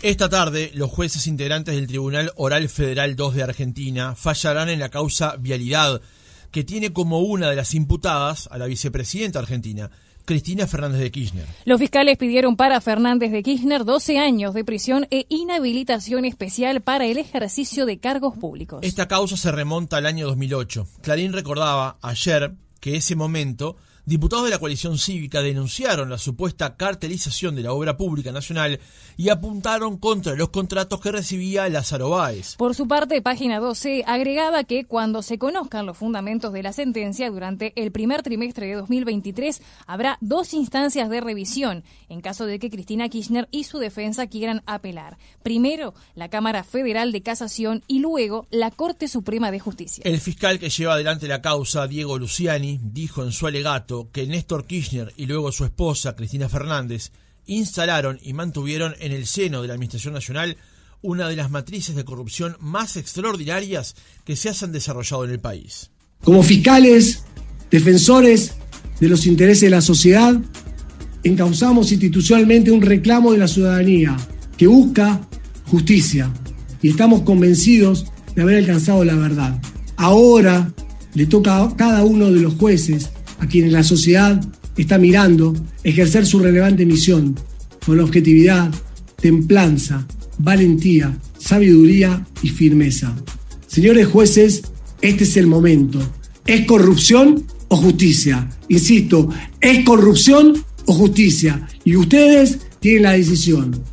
Esta tarde, los jueces integrantes del Tribunal Oral Federal 2 de Argentina fallarán en la causa Vialidad, que tiene como una de las imputadas a la vicepresidenta argentina, Cristina Fernández de Kirchner. Los fiscales pidieron para Fernández de Kirchner 12 años de prisión e inhabilitación especial para el ejercicio de cargos públicos. Esta causa se remonta al año 2008. Clarín recordaba ayer que ese momento diputados de la coalición cívica denunciaron la supuesta cartelización de la obra pública nacional y apuntaron contra los contratos que recibía Lázaro Báez. Por su parte, Página 12 agregaba que cuando se conozcan los fundamentos de la sentencia durante el primer trimestre de 2023 habrá 2 instancias de revisión en caso de que Cristina Kirchner y su defensa quieran apelar. Primero, la Cámara Federal de Casación y luego la Corte Suprema de Justicia. El fiscal que lleva adelante la causa, Diego Luciani, dijo en su alegato que Néstor Kirchner y luego su esposa, Cristina Fernández, instalaron y mantuvieron en el seno de la Administración Nacional una de las matrices de corrupción más extraordinarias que se hayan desarrollado en el país. Como fiscales, defensores de los intereses de la sociedad, encauzamos institucionalmente un reclamo de la ciudadanía que busca justicia y estamos convencidos de haber alcanzado la verdad. Ahora le toca a cada uno de los jueces a quienes la sociedad está mirando ejercer su relevante misión con objetividad, templanza, valentía, sabiduría y firmeza. Señores jueces, este es el momento. ¿Es corrupción o justicia? Insisto, ¿es corrupción o justicia? Y ustedes tienen la decisión.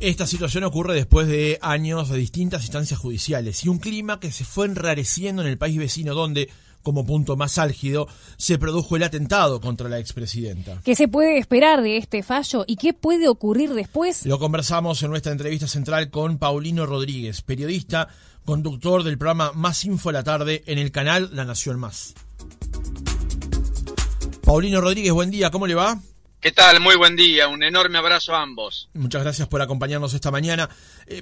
Esta situación ocurre después de años de distintas instancias judiciales y un clima que se fue enrareciendo en el país vecino donde, como punto más álgido, se produjo el atentado contra la expresidenta. ¿Qué se puede esperar de este fallo y qué puede ocurrir después? Lo conversamos en nuestra entrevista central con Paulino Rodríguez, periodista, conductor del programa Más Info a la Tarde en el canal La Nación Más. Paulino Rodríguez, buen día, ¿cómo le va? ¿Qué tal? Muy buen día, un enorme abrazo a ambos. Muchas gracias por acompañarnos esta mañana.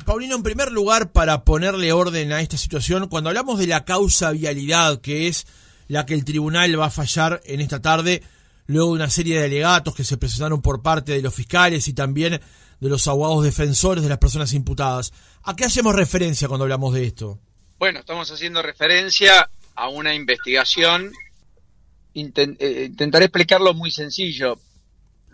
Paulino, en primer lugar, para ponerle orden a esta situación, cuando hablamos de la causa Vialidad, que es la que el tribunal va a fallar en esta tarde, luego de una serie de alegatos que se presentaron por parte de los fiscales y también de los abogados defensores de las personas imputadas, ¿a qué hacemos referencia cuando hablamos de esto? Bueno, estamos haciendo referencia a una investigación, intentaré explicarlo muy sencillo.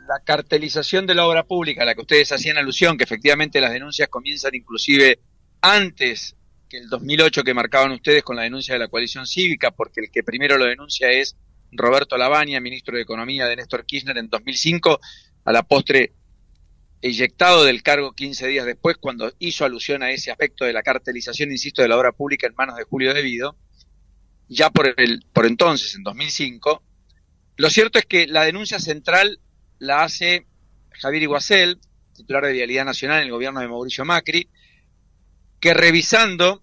La cartelización de la obra pública a la que ustedes hacían alusión, que efectivamente las denuncias comienzan inclusive antes que el 2008 que marcaban ustedes con la denuncia de la coalición cívica, porque el que primero lo denuncia es Roberto Lavagna, ministro de Economía de Néstor Kirchner en 2005, a la postre eyectado del cargo 15 días después, cuando hizo alusión a ese aspecto de la cartelización, insisto, de la obra pública en manos de Julio Devido, ya por entonces, en 2005. Lo cierto es que la denuncia central la hace Javier Iguacel, titular de Vialidad Nacional en el gobierno de Mauricio Macri, que revisando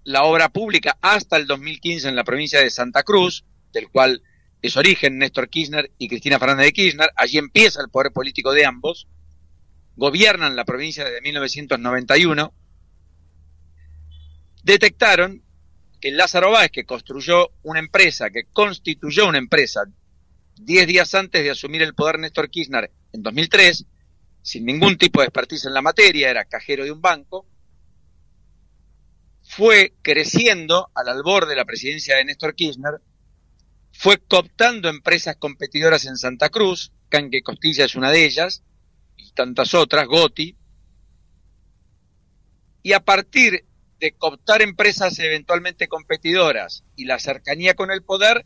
la obra pública hasta el 2015 en la provincia de Santa Cruz, del cual es origen Néstor Kirchner y Cristina Fernández de Kirchner, allí empieza el poder político de ambos, gobiernan la provincia desde 1991, detectaron que Lázaro Báez, que constituyó una empresa 10 días antes de asumir el poder Néstor Kirchner en 2003, sin ningún tipo de expertise en la materia, era cajero de un banco, fue creciendo al albor de la presidencia de Néstor Kirchner, fue cooptando empresas competidoras en Santa Cruz, Canque Costilla es una de ellas, y tantas otras, Goti, y a partir de cooptar empresas eventualmente competidoras y la cercanía con el poder,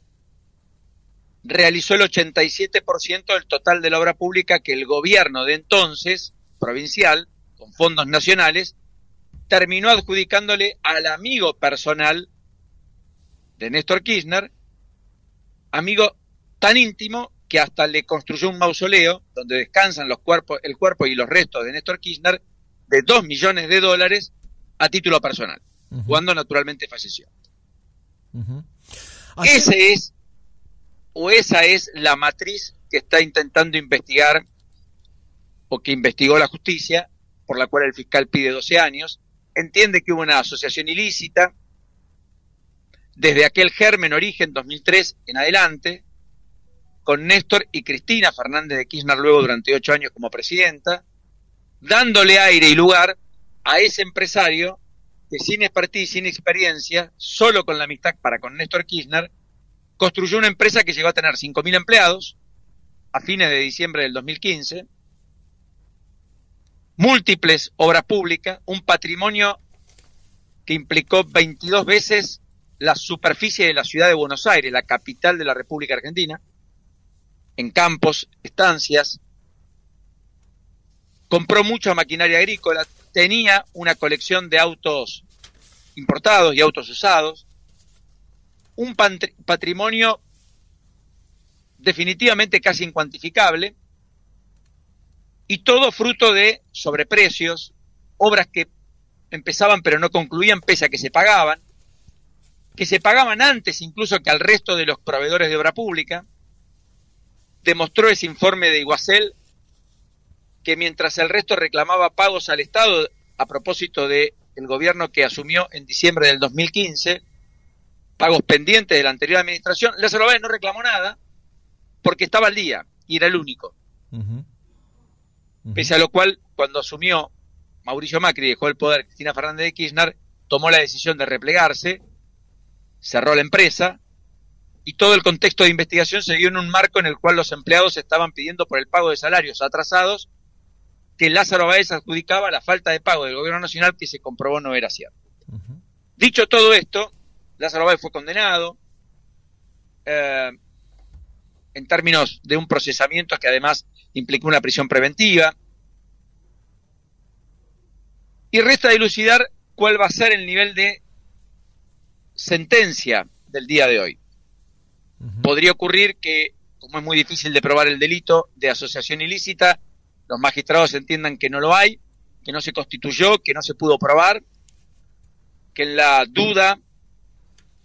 realizó el 87% del total de la obra pública que el gobierno de entonces, provincial, con fondos nacionales, terminó adjudicándole al amigo personal de Néstor Kirchner, amigo tan íntimo que hasta le construyó un mausoleo donde descansan el cuerpo y los restos de Néstor Kirchner de $2 millones a título personal, cuando naturalmente falleció. Esa es la matriz que está intentando investigar o que investigó la justicia, por la cual el fiscal pide 12 años, entiende que hubo una asociación ilícita desde aquel germen origen 2003 en adelante, con Néstor y Cristina Fernández de Kirchner luego durante 8 años como presidenta, dándole aire y lugar a ese empresario que sin expertise, sin experiencia, solo con la amistad con Néstor Kirchner, construyó una empresa que llegó a tener 5.000 empleados a fines de diciembre del 2015, múltiples obras públicas, un patrimonio que implicó 22 veces la superficie de la ciudad de Buenos Aires, la capital de la República Argentina, en campos, estancias, compró mucha maquinaria agrícola, tenía una colección de autos importados y autos usados, un patrimonio definitivamente casi incuantificable, y todo fruto de sobreprecios, obras que empezaban pero no concluían pese a que se pagaban antes incluso que al resto de los proveedores de obra pública. Demostró ese informe de Iguacel que mientras el resto reclamaba pagos al Estado a propósito del gobierno que asumió en diciembre del 2015, pagos pendientes de la anterior administración, Lázaro Báez no reclamó nada porque estaba al día y era el único. Pese a lo cual, cuando asumió Mauricio Macri y dejó el poder Cristina Fernández de Kirchner, tomó la decisión de replegarse, cerró la empresa, y todo el contexto de investigación se dio en un marco en el cual los empleados estaban pidiendo por el pago de salarios atrasados que Lázaro Báez adjudicaba a la falta de pago del gobierno nacional, que se comprobó no era cierto. Dicho todo esto, Lázaro Báez fue condenado en términos de un procesamiento que además implicó una prisión preventiva, y resta dilucidar cuál va a ser el nivel de sentencia del día de hoy. Podría ocurrir que, como es muy difícil de probar el delito de asociación ilícita, los magistrados entiendan que no lo hay, que no se constituyó, que no se pudo probar, que en la duda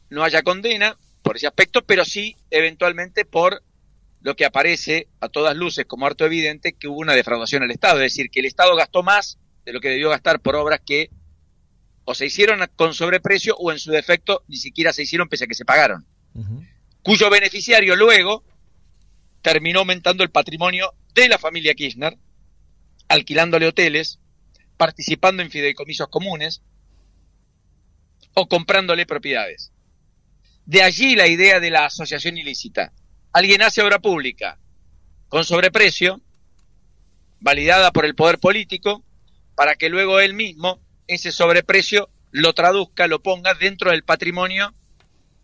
no haya condena por ese aspecto, pero sí eventualmente por lo que aparece a todas luces como harto evidente, que hubo una defraudación al Estado, es decir, que el Estado gastó más de lo que debió gastar por obras que o se hicieron con sobreprecio o en su defecto ni siquiera se hicieron pese a que se pagaron, cuyo beneficiario luego terminó aumentando el patrimonio de la familia Kirchner, alquilándole hoteles, participando en fideicomisos comunes o comprándole propiedades. De allí la idea de la asociación ilícita. Alguien hace obra pública con sobreprecio, validada por el poder político, para que luego él mismo ese sobreprecio lo traduzca, lo ponga dentro del patrimonio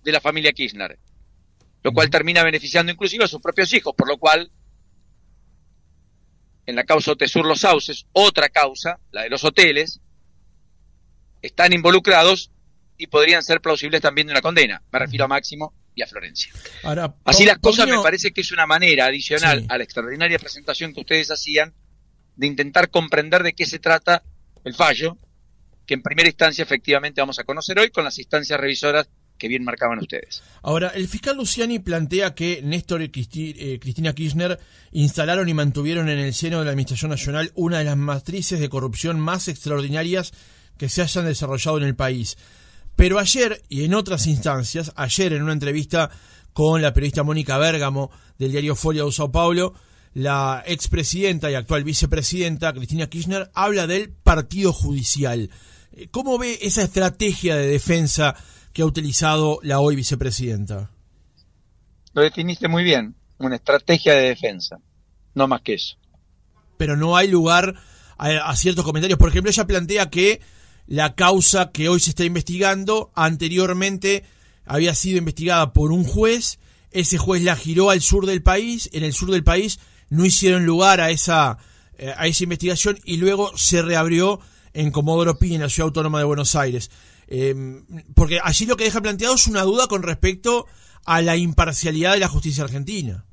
de la familia Kirchner, lo cual termina beneficiando inclusive a sus propios hijos, por lo cual en la causa Otesur Los Sauces, otra causa, la de los hoteles, están involucrados y podrían ser plausibles también de una condena. Me refiero a Máximo y a Florencia. Ahora, así las cosas, me parece que es una manera adicional a la extraordinaria presentación que ustedes hacían de intentar comprender de qué se trata el fallo, que en primera instancia efectivamente vamos a conocer hoy con las instancias revisoras que bien marcaban ustedes. Ahora, el fiscal Luciani plantea que Néstor y Cristina Kirchner instalaron y mantuvieron en el seno de la Administración Nacional una de las matrices de corrupción más extraordinarias que se hayan desarrollado en el país. Pero ayer, y en otras instancias, ayer en una entrevista con la periodista Mónica Bérgamo del diario Folha de Sao Paulo, la expresidenta y actual vicepresidenta Cristina Kirchner habla del partido judicial. ¿Cómo ve esa estrategia de defensa que ha utilizado la hoy vicepresidenta? Lo definiste muy bien, una estrategia de defensa, no más que eso. Pero no hay lugar a ciertos comentarios. Por ejemplo, ella plantea que la causa que hoy se está investigando anteriormente había sido investigada por un juez, ese juez la giró al sur del país, en el sur del país no hicieron lugar a esa investigación y luego se reabrió en Comodoro Pi, en la Ciudad Autónoma de Buenos Aires. Porque allí lo que deja planteado es una duda con respecto a la imparcialidad de la justicia argentina.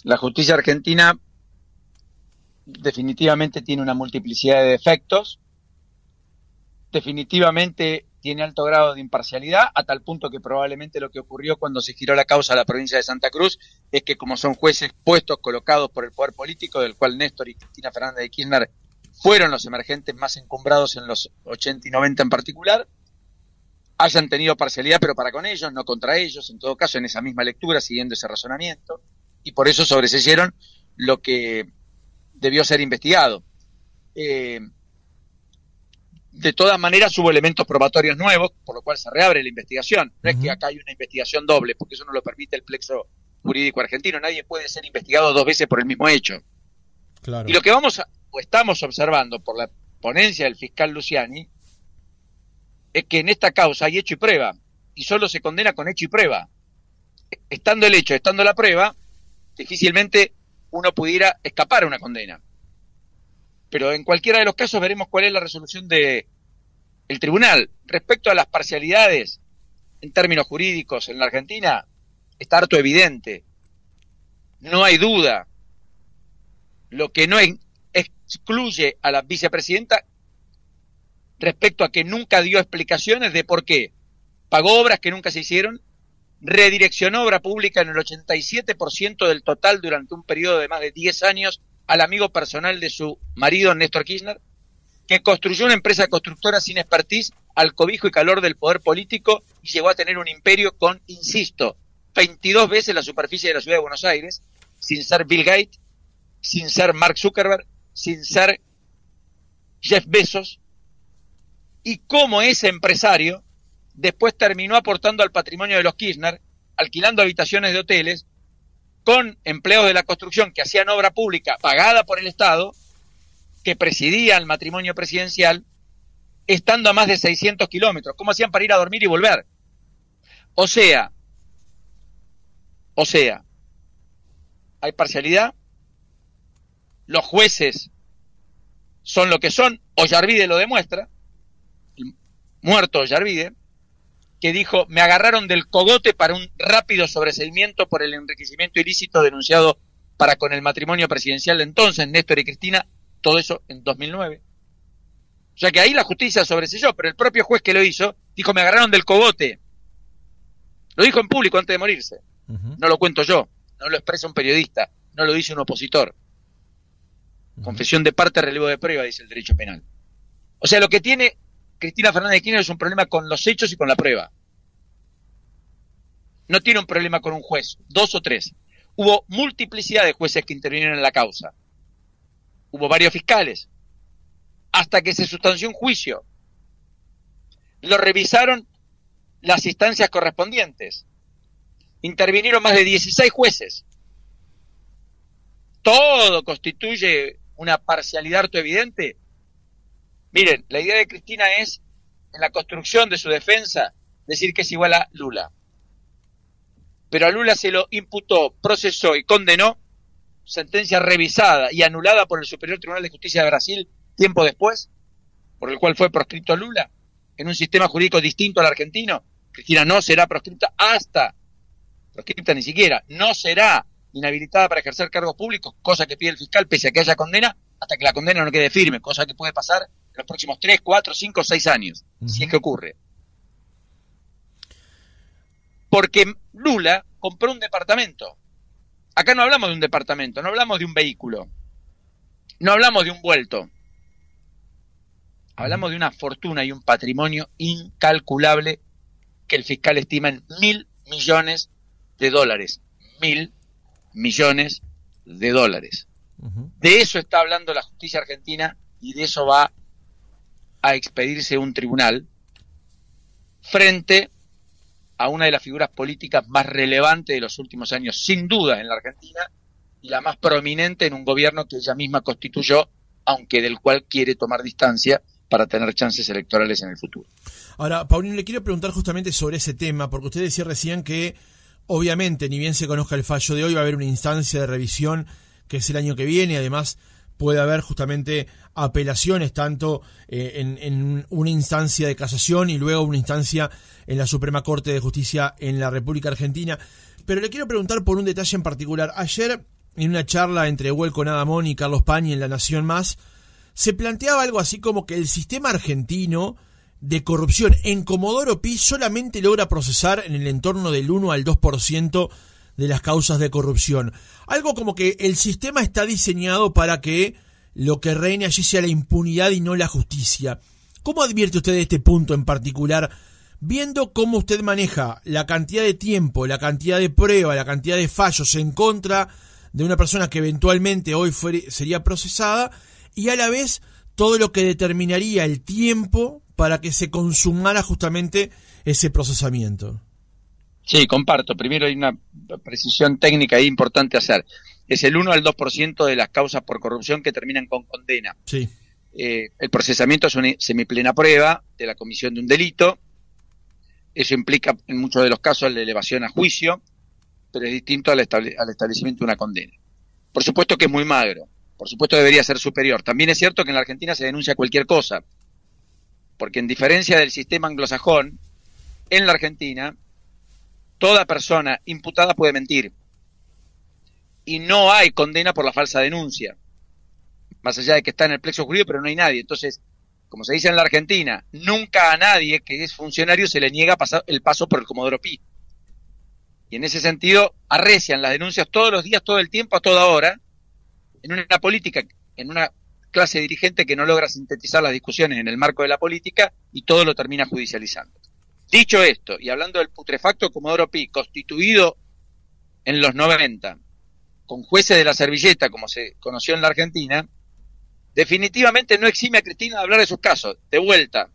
La justicia argentina definitivamente tiene una multiplicidad de defectos, definitivamente tiene alto grado de imparcialidad, a tal punto que probablemente lo que ocurrió cuando se giró la causa a la provincia de Santa Cruz es que, como son jueces puestos, colocados por el poder político, del cual Néstor y Cristina Fernández de Kirchner fueron los emergentes más encumbrados en los 80 y 90 en particular, hayan tenido parcialidad, pero para con ellos, no contra ellos, en todo caso en esa misma lectura, siguiendo ese razonamiento, y por eso sobreseyeron lo que debió ser investigado. De todas maneras hubo elementos probatorios nuevos, por lo cual se reabre la investigación. No es que acá hay una investigación doble, porque eso no lo permite el plexo jurídico argentino. Nadie puede ser investigado 2 veces por el mismo hecho. Claro. Y lo que estamos observando por la ponencia del fiscal Luciani es que en esta causa hay hecho y prueba, y solo se condena con hecho y prueba. Estando el hecho, estando la prueba, difícilmente uno pudiera escapar a una condena. Pero en cualquiera de los casos veremos cuál es la resolución del tribunal. Respecto a las parcialidades en términos jurídicos en la Argentina, está harto evidente. No hay duda. Lo que no excluye a la vicepresidenta respecto a que nunca dio explicaciones de por qué pagó obras que nunca se hicieron, redireccionó obra pública en el 87% del total durante un periodo de más de 10 años al amigo personal de su marido, Néstor Kirchner, que construyó una empresa constructora sin expertise al cobijo y calor del poder político y llegó a tener un imperio con, insisto, 22 veces la superficie de la ciudad de Buenos Aires, sin ser Bill Gates, sin ser Mark Zuckerberg, sin ser Jeff Bezos, y cómo ese empresario después terminó aportando al patrimonio de los Kirchner, alquilando habitaciones de hoteles, con empleados de la construcción que hacían obra pública pagada por el Estado, que presidía el matrimonio presidencial, estando a más de 600 kilómetros. ¿Cómo hacían para ir a dormir y volver? O sea, hay parcialidad, los jueces son lo que son, Ollarvide lo demuestra, el muerto Ollarvide, que dijo, me agarraron del cogote para un rápido sobreseimiento por el enriquecimiento ilícito denunciado para con el matrimonio presidencial de entonces, Néstor y Cristina, todo eso en 2009. O sea que ahí la justicia sobreseyó, pero el propio juez que lo hizo, dijo, me agarraron del cogote. Lo dijo en público antes de morirse. No lo cuento yo, no lo expresa un periodista, no lo dice un opositor. Confesión de parte, relevo de prueba, dice el derecho penal. O sea, lo que tiene Cristina Fernández de Kirchner es un problema con los hechos y con la prueba. No tiene un problema con un juez, 2 o 3. Hubo multiplicidad de jueces que intervinieron en la causa. Hubo varios fiscales. Hasta que se sustanció un juicio. Lo revisaron las instancias correspondientes. Intervinieron más de 16 jueces. Todo constituye una parcialidad harto evidente. Miren, la idea de Cristina es, en la construcción de su defensa, decir que es igual a Lula. Pero a Lula se lo imputó, procesó y condenó, sentencia revisada y anulada por el Superior Tribunal de Justicia de Brasil tiempo después, por el cual fue proscripto Lula, en un sistema jurídico distinto al argentino. Cristina no será proscripta ni siquiera, no será inhabilitada para ejercer cargos públicos, cosa que pide el fiscal pese a que haya condena, hasta que la condena no quede firme, cosa que puede pasar en los próximos 3, 4, 5, 6 años, si es que ocurre. Porque Lula compró un departamento. Acá no hablamos de un departamento, no hablamos de un vehículo, no hablamos de un vuelto. Hablamos de una fortuna y un patrimonio incalculable que el fiscal estima en $1.000 millones. $1.000 millones. De eso está hablando la justicia argentina y de eso va a expedirse un tribunal frente a una de las figuras políticas más relevantes de los últimos años, sin duda en la Argentina, y la más prominente en un gobierno que ella misma constituyó, aunque del cual quiere tomar distancia para tener chances electorales en el futuro. Ahora, Paulino, le quiero preguntar justamente sobre ese tema, porque usted decía recién que obviamente, ni bien se conozca el fallo de hoy, va a haber una instancia de revisión que es el año que viene. Además, puede haber justamente apelaciones tanto en una instancia de casación y luego una instancia en la Suprema Corte de Justicia en la República Argentina. Pero le quiero preguntar por un detalle en particular. Ayer, en una charla entre Huelco Nadamón y Carlos Pañi en La Nación Más, se planteaba algo así como que el sistema argentino de corrupción en Comodoro Pi solamente logra procesar en el entorno del 1 al 2% de las causas de corrupción. Algo como que el sistema está diseñado para que lo que reine allí sea la impunidad y no la justicia. ¿Cómo advierte usted de este punto en particular, viendo cómo usted maneja la cantidad de tiempo, la cantidad de pruebas, la cantidad de fallos en contra de una persona que eventualmente hoy sería procesada, y a la vez todo lo que determinaría el tiempo para que se consumara justamente ese procesamiento. Sí, comparto. Primero hay una precisión técnica ahí importante hacer. Es el 1 al 2% de las causas por corrupción que terminan con condena. Sí. El procesamiento es una semiplena prueba de la comisión de un delito. Eso implica en muchos de los casos la elevación a juicio, pero es distinto al establecimiento de una condena. Por supuesto que es muy magro, por supuesto debería ser superior. También es cierto que en la Argentina se denuncia cualquier cosa, porque en diferencia del sistema anglosajón, en la Argentina toda persona imputada puede mentir y no hay condena por la falsa denuncia, más allá de que está en el plexo jurídico, pero no hay nadie. Entonces, como se dice en la Argentina, nunca a nadie que es funcionario se le niega el paso por el Comodoro Pi. Y en ese sentido, arrecian las denuncias todos los días, todo el tiempo, a toda hora, en una política, en una clase dirigente que no logra sintetizar las discusiones en el marco de la política y todo lo termina judicializando. Dicho esto, y hablando del putrefacto Comodoro Pi, constituido en los 90, con jueces de la servilleta, como se conoció en la Argentina, definitivamente no exime a Cristina de hablar de sus casos. De vuelta,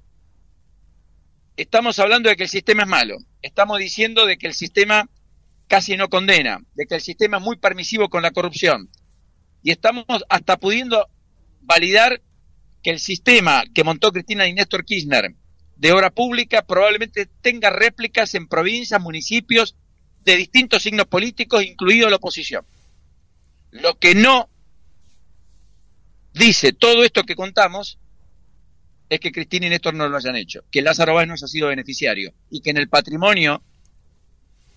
estamos hablando de que el sistema es malo, estamos diciendo de que el sistema casi no condena, de que el sistema es muy permisivo con la corrupción, y estamos hasta pudiendo validar que el sistema que montó Cristina y Néstor Kirchner de obra pública probablemente tenga réplicas en provincias, municipios de distintos signos políticos, incluido la oposición. Lo que no dice todo esto que contamos es que Cristina y Néstor no lo hayan hecho, que Lázaro Báez no haya sido beneficiario y que en el patrimonio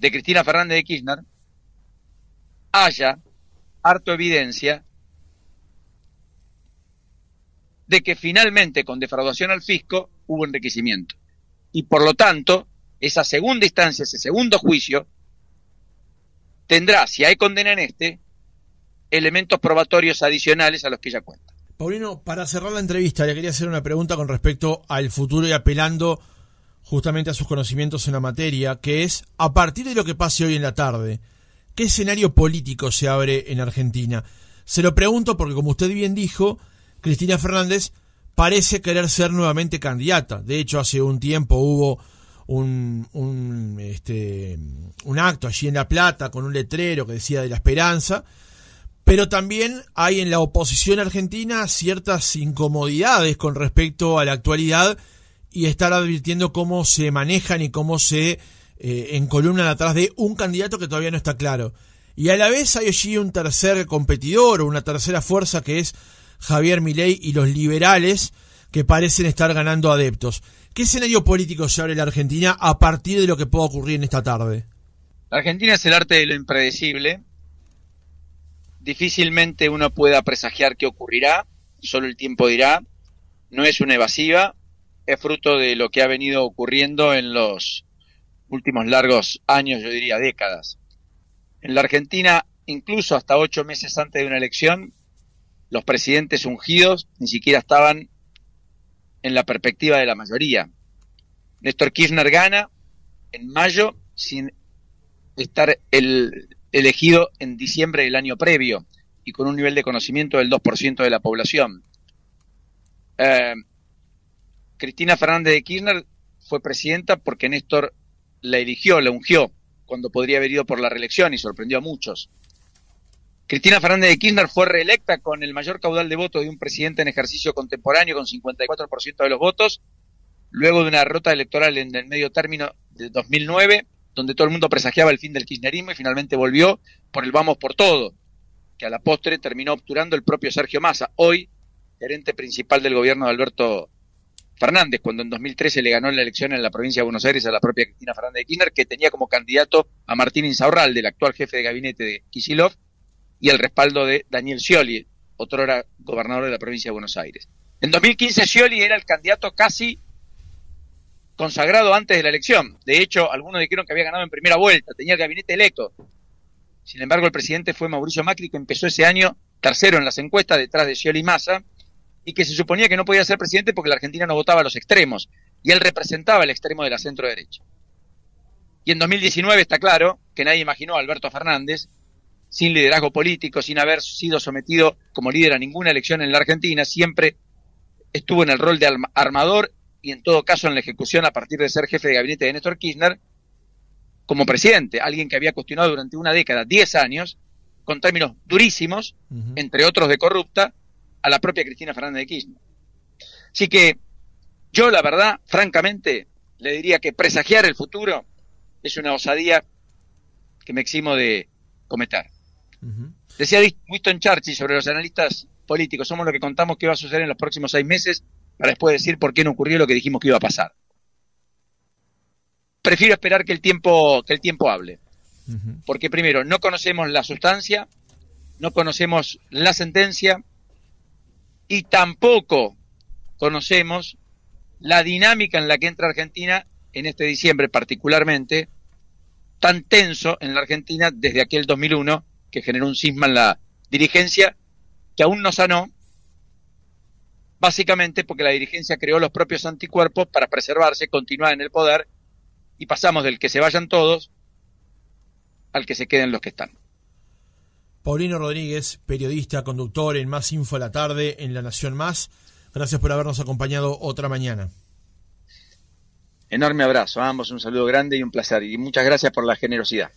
de Cristina Fernández de Kirchner haya harto evidencia de que finalmente con defraudación al fisco hubo enriquecimiento. Y por lo tanto, esa segunda instancia, ese segundo juicio, tendrá, si hay condena en elementos probatorios adicionales a los que ella cuenta. Paulino, para cerrar la entrevista, le quería hacer una pregunta con respecto al futuro y apelando justamente a sus conocimientos en la materia, que es, a partir de lo que pase hoy en la tarde, ¿qué escenario político se abre en Argentina? Se lo pregunto porque, como usted bien dijo, Cristina Fernández parece querer ser nuevamente candidata. De hecho, hace un tiempo hubo un acto allí en La Plata con un letrero que decía de la esperanza, pero también hay en la oposición argentina ciertas incomodidades con respecto a la actualidad y estar advirtiendo cómo se manejan y cómo se encolumnan atrás de un candidato que todavía no está claro. Y a la vez hay allí un tercer competidor o una tercera fuerza que es Javier Milei y los liberales, que parecen estar ganando adeptos. ¿Qué escenario político se abre en la Argentina a partir de lo que pueda ocurrir en esta tarde? La Argentina es el arte de lo impredecible. Difícilmente uno pueda presagiar qué ocurrirá, solo el tiempo dirá. No es una evasiva, es fruto de lo que ha venido ocurriendo en los últimos largos años, yo diría décadas. En la Argentina, incluso hasta 8 meses antes de una elección, los presidentes ungidos ni siquiera estaban en la perspectiva de la mayoría. Néstor Kirchner gana en mayo sin estar elegido en diciembre del año previo y con un nivel de conocimiento del 2% de la población. Cristina Fernández de Kirchner fue presidenta porque Néstor la eligió, la ungió, cuando podría haber ido por la reelección y sorprendió a muchos. Cristina Fernández de Kirchner fue reelecta con el mayor caudal de votos de un presidente en ejercicio contemporáneo, con 54% de los votos, luego de una derrota electoral en el medio término de 2009, donde todo el mundo presagiaba el fin del kirchnerismo y finalmente volvió por el vamos por todo, que a la postre terminó obturando el propio Sergio Massa, hoy gerente principal del gobierno de Alberto Fernández, cuando en 2013 le ganó la elección en la provincia de Buenos Aires a la propia Cristina Fernández de Kirchner, que tenía como candidato a Martín Insaurralde, el actual jefe de gabinete de Kicillof, y el respaldo de Daniel Scioli, otrora gobernador de la provincia de Buenos Aires. En 2015 Scioli era el candidato casi consagrado antes de la elección. De hecho, algunos dijeron que había ganado en primera vuelta, tenía el gabinete electo. Sin embargo, el presidente fue Mauricio Macri, que empezó ese año tercero en las encuestas detrás de Scioli y Massa, y que se suponía que no podía ser presidente porque la Argentina no votaba a los extremos, y él representaba el extremo de la centro-derecha. Y en 2019 está claro que nadie imaginó a Alberto Fernández, sin liderazgo político, sin haber sido sometido como líder a ninguna elección en la Argentina, siempre estuvo en el rol de armador y en todo caso en la ejecución a partir de ser jefe de gabinete de Néstor Kirchner como presidente, alguien que había cuestionado durante una década, 10 años, con términos durísimos, entre otros de corrupta, a la propia Cristina Fernández de Kirchner. Así que yo, la verdad, francamente, le diría que presagiar el futuro es una osadía que me eximo de cometer. Decía Winston Churchill sobre los analistas políticos: somos lo que contamos que va a suceder en los próximos 6 meses para después decir por qué no ocurrió lo que dijimos que iba a pasar. Prefiero esperar que el tiempo hable. Porque primero, no conocemos la sustancia, no conocemos la sentencia y tampoco conocemos la dinámica en la que entra Argentina en este diciembre particularmente, tan tenso en la Argentina desde aquel 2001 que generó un cisma en la dirigencia que aún no sanó, básicamente porque la dirigencia creó los propios anticuerpos para preservarse, continuar en el poder, y pasamos del que se vayan todos al que se queden los que están. Paulino Rodríguez, periodista, conductor en Más Info a la Tarde en La Nación Más. Gracias por habernos acompañado otra mañana. Enorme abrazo a ambos, un saludo grande y un placer. Y muchas gracias por la generosidad.